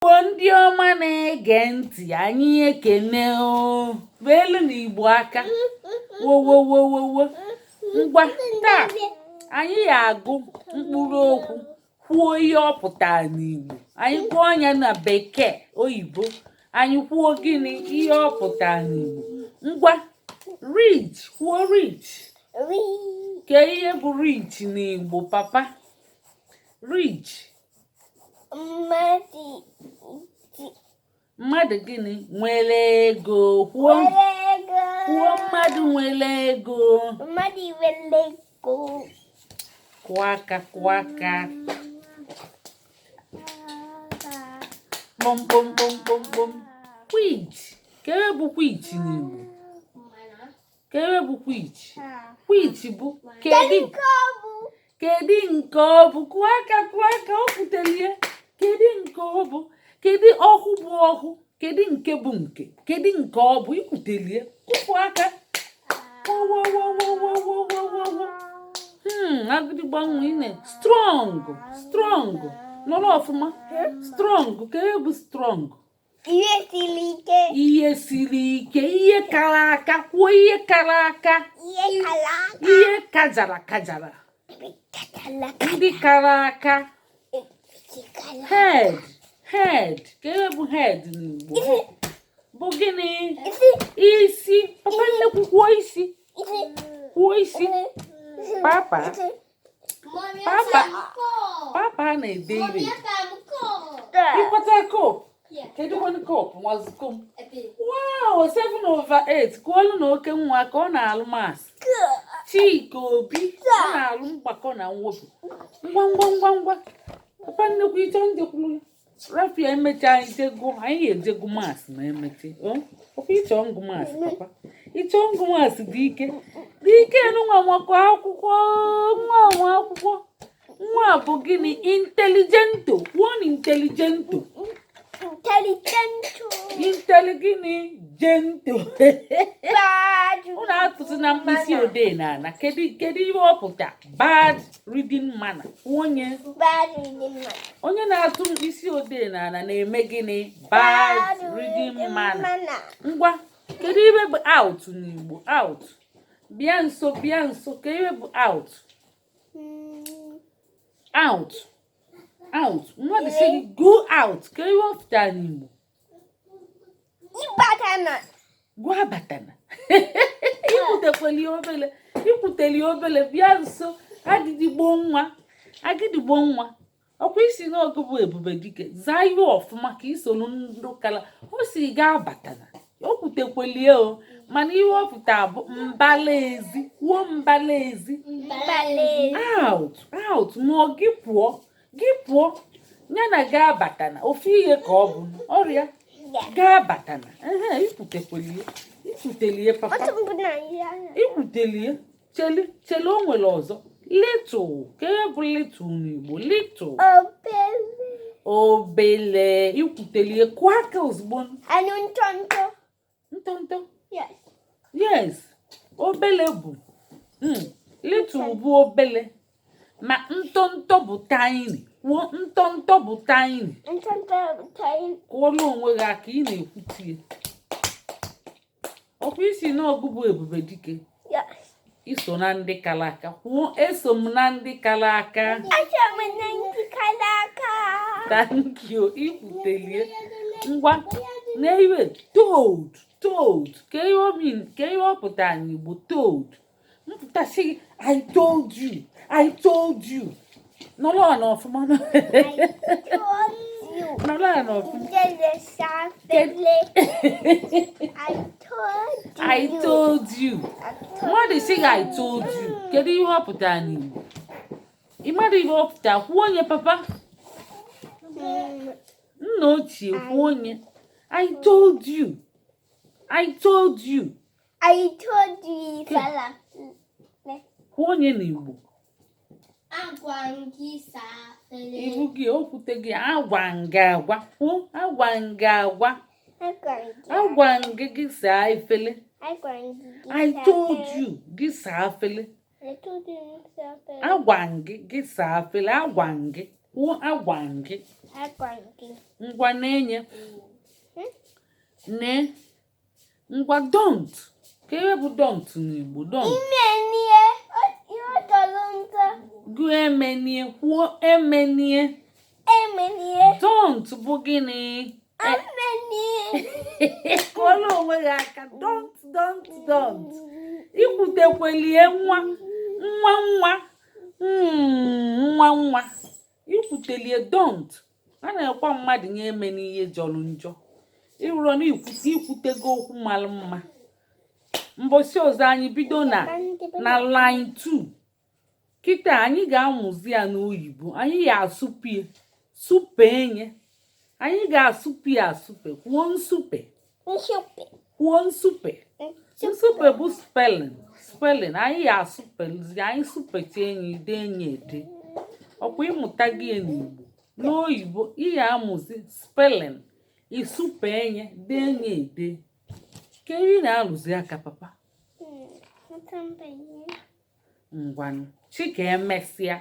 Ndị ọma na-ege ntị, anyị ekene elu n'Igbo aka wowowowowo. Ngwa taa anyị ga-agụ mkpụrụ okwu kwuo ihe ọ pụtara n'Igbo. Anyị kwuo ya na bekee oyibo, anyị kwuo gịnị ihe ọ pụtara n'Igbo. Ngwa rich, kwuo rich. Ke ihe bụ rich n'Igbo papa? Rich mmadụ gịnị? Nwere ego. Kwuo mmadụ nwere ego. Kụọ aka kpọmkpọmkpọmkpọm. Wheat. Kewe bụ wheat n'Igbo? Kewe bụ wheat? Wheat bụ kedu nke ọ bụ? Kụọ aka o pụtara. Kedu nke ọ bụ? Kedu ọhụ bụ ọhụ? Kedu nke bụ nke? Kedu nke ọ bụ? Ikwutelie kụpụ aka. Agịdịgbanwe ine. Strong nọrọ ọfụma. Strong. Kedu bụ strong? Ihe siri ike. Ihe kara aka. Kwuo ihe kara aka. Ihe kajara. Ndị kara aka. Head. Kewe bụ head n'Igbo? Bụ gịnị? Isi. Papa nnekwu kwuo isi. Papa na-ede ire. Ịkpata kopu. Kedu kwanu kopu? Nwazukom. Wow, 7/8. Kwuolu na oke nwa ka ọ na-alụ masị. Chika Obi ọ na-alụ mgbakọ na mwepụ. Ngwa. Papa nnekwu ịchọ njekwuru Rafia emecha anyị ejegu masị ma emeche. Papa ịchọ ngụ masị papa. Ịchọ ngụ masị dị ike nwa nwakọ akwụkwọ. Nwa bụ gịnị? Intelligento. One intelligento. Intelligento. Unu atụtụ na mkpịsị odee na kedu ihe ọ pụta? Bad reading manner. Onye na-atụ mkpịsị odee na-eme gịnị? Bad reading manner. Ngwa kedu ihe bụ out n'Igbo? Out. Bịa nso. Kedu ihe bụ out? Mmadụ sị gị go out. Kedu ihe ọ pụtara n'Igbo? Gwa batana. Ikwuteli obele. Bịa nso. Agịdịgbo nwa. Ọkwa isi n'oge bụ Ebubedike. Zaa ihe ọfụma ka isolu ndị kala. O si gaa batana. O kwutekwelie mana ihe ọ pụtara bụ mbala ezi. Kwuo mbala ezi. Out. Ma gị pụọ. Ya na gaa batana. Ofu ihe ka ọ bụ ọrịa. Gaa batana. Ikwutelie papa. Ikwutelie. Chele o nwere ọzọ. Little. Kee bụ little n'Igbo? Little. Obele. Ikwutelie. Kụọ aka ozugbo. Ntonto. Yes. Obele bụ. Little bụ obele. Ma ntonto bụ tiny. Kwuo ntonto bụ tiny. Kwụọla onwe gị aka ị na-ekwutie. Ọkwa isi n'ọgụ bụ Ebubedike. Iso na ndị kara aka. Kwuo eso m na ndị kara aka. Thank you. Ikwutelie. Ngwa n'iwe toad. Ke ihe ọ pụtara n'Igbo? Toad. Mpụtasị gị I told you. Nọrọ n'ọfụma. I told you. Mmadụ sị gị I told you. Kedu ihe ọ pụtara n'Igbo? Ịmadụ ihe ọ pụtara? Kwuo onye papa. Nna ochie kwuo onye. I told you. Kwuo onye n'Igbo. Ibu gị okwute gị agwa nga agwa. Agwa nga agwa. Agwa nga gị saa efele. I told you gị saa efele. Agwa gị saa efele. Agwa gị. Agwa gị. ngwa na-enye ne ngwa don't ka ebe bụ don't n'Igbo don't gụ emenie kwuo emenie don't bụ gịnị kụọla onwe gị aka don't ikwutekwelie nwa ikwutelie don't a na-ekwa mmadụ nye eme n'ihe jọrọ njọ ịrụrụ na ikwutego okwu mara mma mbosi ọzọ anyị bido na line 2 kịta anyị ga-amụzi ya n'oyibo anyị ga-asụpie supenye anyị ga-asụpie asụpe kwuo nsupe nsupe bụ spelling anyị ga-asụpelizi anyị supete enyi ide enyi ede ọkwa ịmụta gị n'Igbo n'oyibo ị ga-amụzi spelling isupe enye de enyi ede ka ị na-alụzi aka papa ngwanụ chika emesịa